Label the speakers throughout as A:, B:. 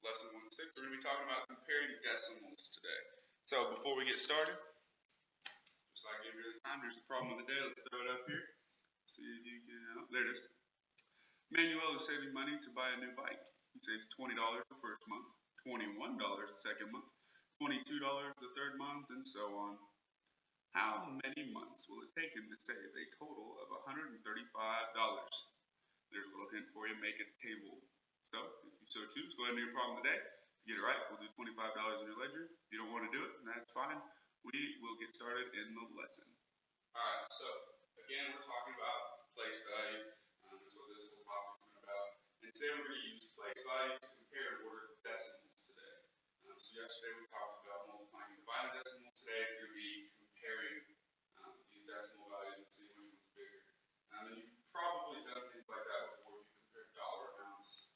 A: Lesson 1 6. We're going to be talking about comparing decimals today. So before we get started, just like every other time, here's the problem of the day. Let's throw it up here. See if you can. There it is. Manuel is saving money to buy a new bike. He saves $20 the first month, $21 the second month, $22 the third month, and so on. How many months will it take him to save a total of $135? There's a little hint for you. Make a table. So, if you so choose, go ahead and do your problem today. If you get it right, we'll do $25 in your ledger. If you don't want to do it, that's fine. We will get started in the lesson. Alright, so, again, we're talking about place value. That's what this whole topic has been about. And today we're going to use place value to compare and order decimals today. So yesterday we talked about multiplying and dividing decimals. Today it's going to be comparing these decimal values and seeing which one's bigger. And you've probably done things like that before if you compare dollar amounts.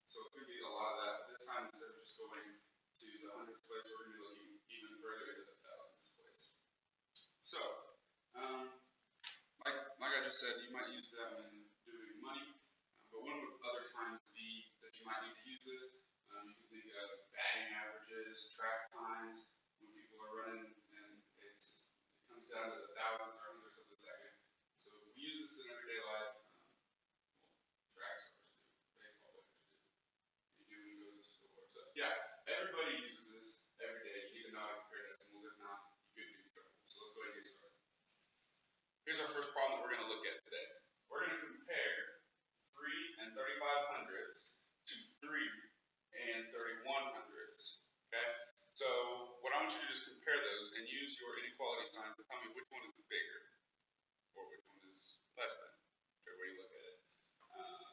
A: So it's going to be a lot of that. But this time, instead of just going to the hundredths place, we're going to be looking even further into the thousandths place. So, like I just said, you might use that when doing money. But one would other times be that you might need to use this. You can think of batting averages, track times, when people are running, and it comes down to the thousandths or hundredths of a second. So we use this in everyday life. Track stars do, baseball players do. You do when you go to the store. So yeah, everybody uses this every day. You need to know how to compare decimals. If not, you could be in trouble. So let's go ahead and get started. Here's our first problem that we're going to look at today. We're going to compare 3 and 35 hundredths to 3 and 31 hundredths. Okay? So what I want you to do is compare those and use your inequality signs to tell me which one is bigger or which one is less than, whichever way you look at it.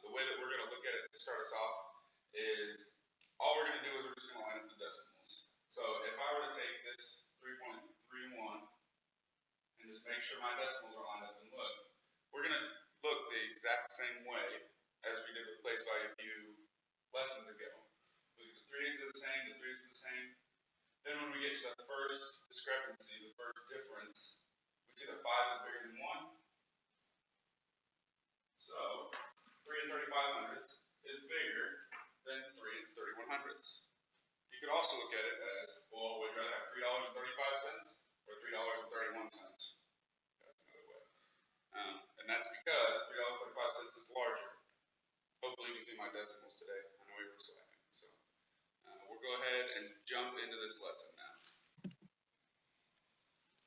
A: The way that we're going to look at it to start us off is all we're going to do is we're just going to line up the decimals. So if I were to take this 3.31 and just make sure my decimals are lined up and look, we're going to look the exact same way as we did with place value a few lessons ago. The 3's are the same, the 3's are the same. Then when we get to the first discrepancy, the first difference, we see that 5 is bigger than 1. So 3 and 35 hundredths is bigger than 3 and 31 hundredths. You could also look at it as, well, would you rather have $3.35 or $3.31? That's another way. And that's because $3.35 is larger. Hopefully you can see my decimals today. I know we were slacking. So we'll go ahead and jump into this lesson now.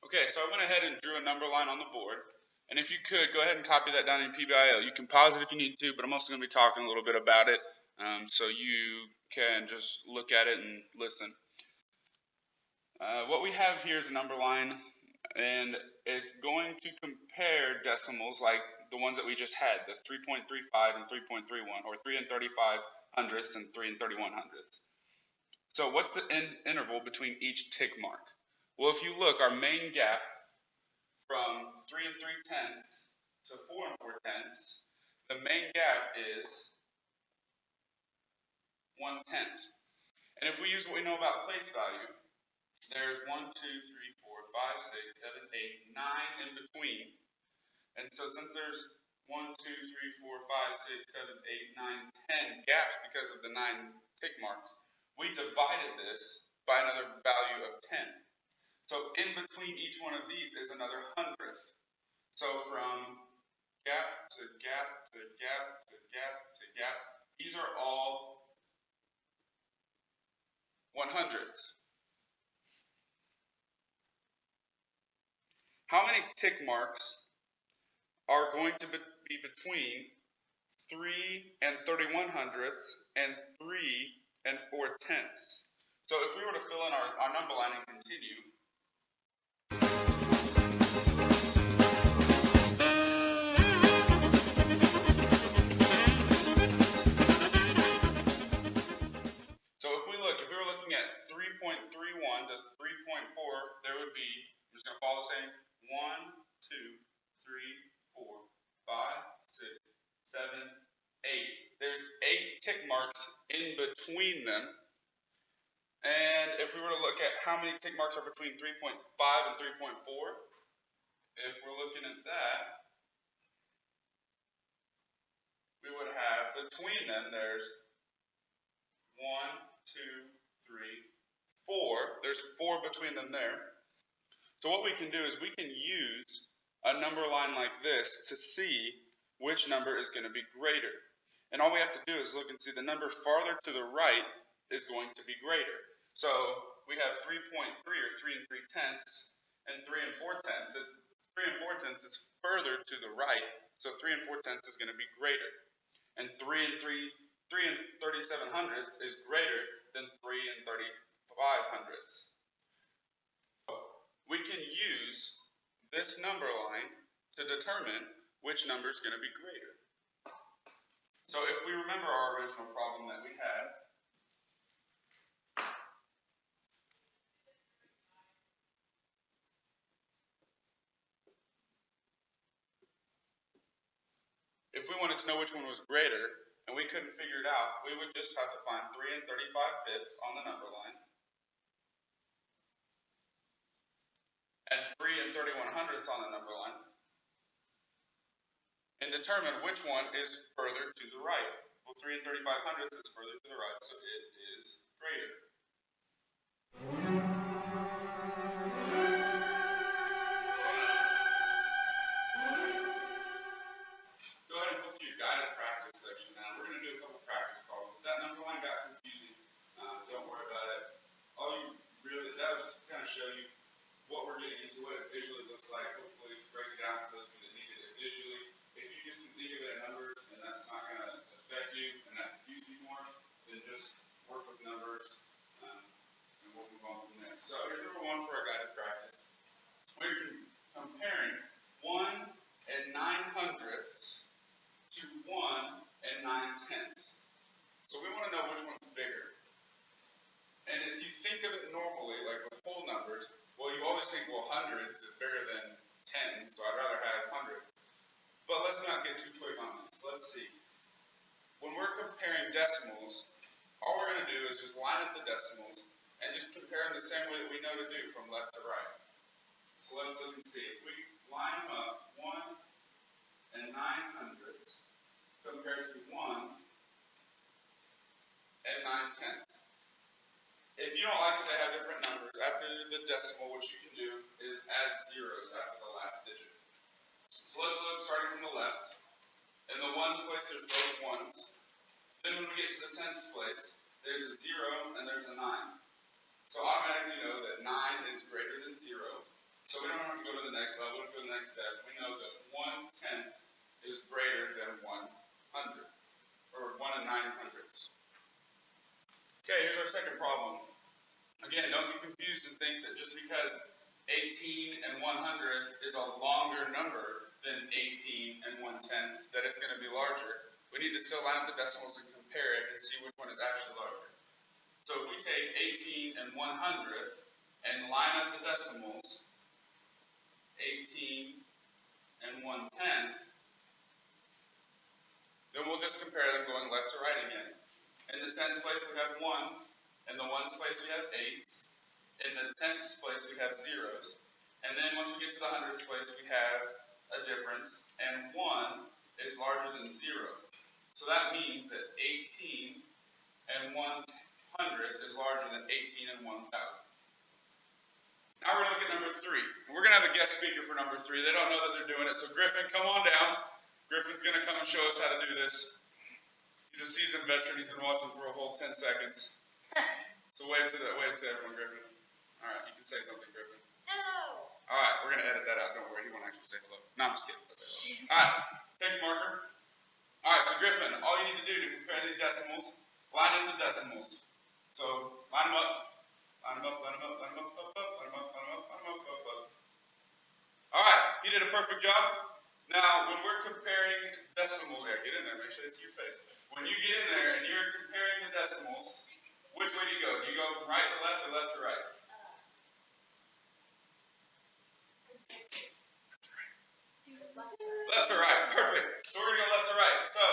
A: Okay, so I went ahead and drew a number line on the board. And if you could, go ahead and copy that down in PBIL. You can pause it if you need to, but I'm also going to be talking a little bit about it, so you can just look at it and listen. What we have here is a number line, and it's going to compare decimals like the ones that we just had, the 3.35 and 3.31, or 3 and 35 hundredths and 3 and 31 hundredths. So what's the interval between each tick mark? Well, if you look, our main gap from 3 and 3 tenths to 4 and 4 tenths, the main gap is 1 tenth. And if we use what we know about place value, there's 1, 2, 3, 4, 5, 6, 7, 8, 9 in between. And so since there's 1, 2, 3, 4, 5, 6, 7, 8, 9, 10 gaps because of the 9 tick marks, we divided this by another value of 10. So in between each one of these is another hundredth. So from gap to gap to gap to gap to gap, these are all 100ths. How many tick marks are going to be between 3 and 31 hundredths and 3 and 4 tenths? So if we were to fill in our number line and continue, so if we were looking at 3.31 to 3.4, there would be, I'm just going to follow the same, 1, 2, 3, 4, 5, 6, 7, 8. There's 8 tick marks in between them. And if we were to look at how many tick marks are between 3.5 and 3.4, if we're looking at that, we would have between them, there's 1, 2, 3, 4. There's 4 between them there. So what we can do is we can use a number line like this to see which number is going to be greater. And all we have to do is look and see the number farther to the right is going to be greater. So we have 3.3 or 3 3/10 and 3 4/10. 3 4/10 is further to the right, so 3 4/10 is going to be greater. And 3 37/100 is greater than 3 35/100. We can use this number line to determine which number is going to be greater. So if we remember our original problem that we had, if we wanted to know which one was greater and we couldn't figure it out, we would just have to find 3 35/5 on the number line and 3 31/100 on the number line and determine which one is further to the right. Well, 3 35/100 is further to the right, so it is greater. Go ahead and flip to your guided practice section now. We're going to do a couple practice problems. If that number line got confusing, don't worry about it. All you really, that was just to kind of show you what we're getting into, what it visually looks like. Hopefully, break it down for those of you that needed it visually. If you just can think of it in numbers and that's not going to affect you and not confuse you more, then just work with numbers and we'll move on from there. So here's number 1 for our guided practice. We're comparing 1 9/100 to 1 9/10. So we want to know which one's bigger. And if you think of it normally, like with whole numbers, well, you always think, well, hundreds is bigger than tens, so I'd rather have hundreds. But let's not get too quick on this. Let's see. When we're comparing decimals, all we're going to do is just line up the decimals and just compare them the same way that we know to do from left to right. So let's look and see. If we line them up, 1 9/100 compared to 1 9/10. If you don't like that they have different numbers, after the decimal, what you can do is add zeros after the last digit. So let's look starting from the left. In the ones place, there's both ones. Then when we get to the tenths place, there's a 0 and there's a 9. So automatically know that 9 is greater than 0. So we don't have to go to the next level, we don't go to the next step. We know that 1/10 is greater than 100, or 1 9/100. Okay, here's our second problem. Again, don't get confused and think that just because 18 1/100 is a longer number than 18 1/10 that it's going to be larger. We need to still line up the decimals and compare it and see which one is actually larger. So if we take 18 1/100 and line up the decimals, 18 1/10, then we'll just compare them going left to right again. In the tens place we have 1s, in the ones place we have 8s, in the tenths place we have 0s, and then once we get to the hundredths place we have a difference, and 1 is larger than 0. So that means that 18 1/100 is larger than 18 1,000. Now we're going to look at number 3. And we're going to have a guest speaker for number 3. They don't know that they're doing it. So Griffin, come on down. Griffin's going to come and show us how to do this. He's a seasoned veteran. He's been watching for a whole 10 seconds. So wave to everyone, Griffin. All right, you can say something, Griffin.
B: Hello.
A: All right, we're going to edit that out. Don't worry, he won't actually say hello. No, I'm just kidding. Let's say hello. All right, take your marker. All right, so Griffin, all you need to do to compare these decimals, line up the decimals. So line them up. Line them up, line them up, line them up, up, up, line them up, line them up, line them up, up, up. All right, you did a perfect job. Now, when we're comparing decimals, yeah, get in there, make sure they see your face. When you get in there and you're comparing the decimals, which way do you go? Do you go from right to left or left to right? Left to right, perfect. So we're going to go left to right. So,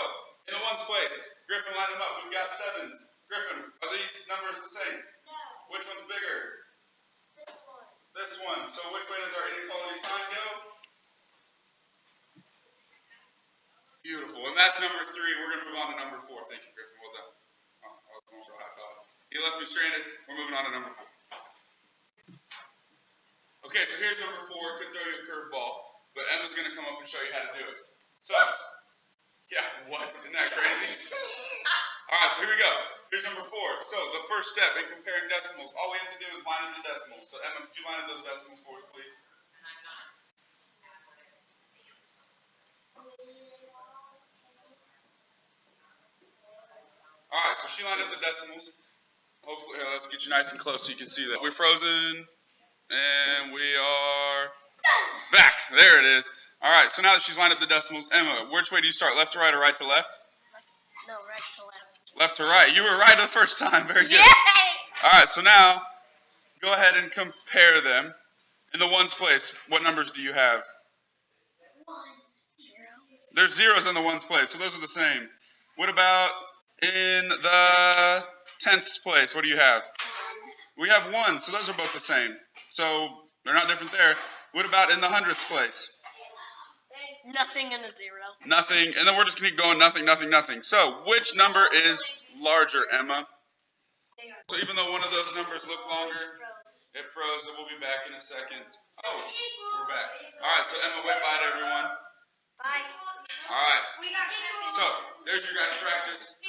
A: in the ones place, Griffin, line them up. We've got 7s. Griffin, are these numbers the same?
B: No.
A: Which one's bigger?
B: This one.
A: This one. So which way does our inequality sign go? Beautiful. And that's number 3. We're going to move on to number 4. Thank you, Griffin. Well done. Oh, I was going for a high five. He left me stranded. We're moving on to number 4. Okay, so here's number 4. Could throw you a curveball, but Emma's going to come up and show you how to do it. So, yeah, what? Isn't that crazy? All right, so here we go. Here's number 4. So the first step in comparing decimals, all we have to do is line up the decimals. So Emma, could you line up those decimals for us, please? All right, so she lined up the decimals. Hopefully, here, let's get you nice and close so you can see that. We're frozen, and we are back. There it is. All right, so now that she's lined up the decimals, Emma, which way do you start, left to right or right to left?
B: No, right to left.
A: Left to right. You were right the first time. Very good.
B: Yay!
A: All right, so now go ahead and compare them. In the ones place, what numbers do you have?
B: 1, 0.
A: There's zeros in the ones place, so those are the same. What about in the tenths place? What do you have? We have 1, so those are both the same. So they're not different there. What about in the hundredths place?
B: Nothing and a 0.
A: Nothing, and then we're just going to keep going nothing, nothing, nothing. So which number is larger, Emma? So even though one of those numbers look longer, it froze, so we'll be back in a second. Oh, we're back. All right, so Emma, wave bye to everyone.
B: Bye.
A: All right. So there's your guys' practice.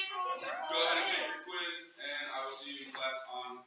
A: Go ahead and take your quiz, and I will see you in class on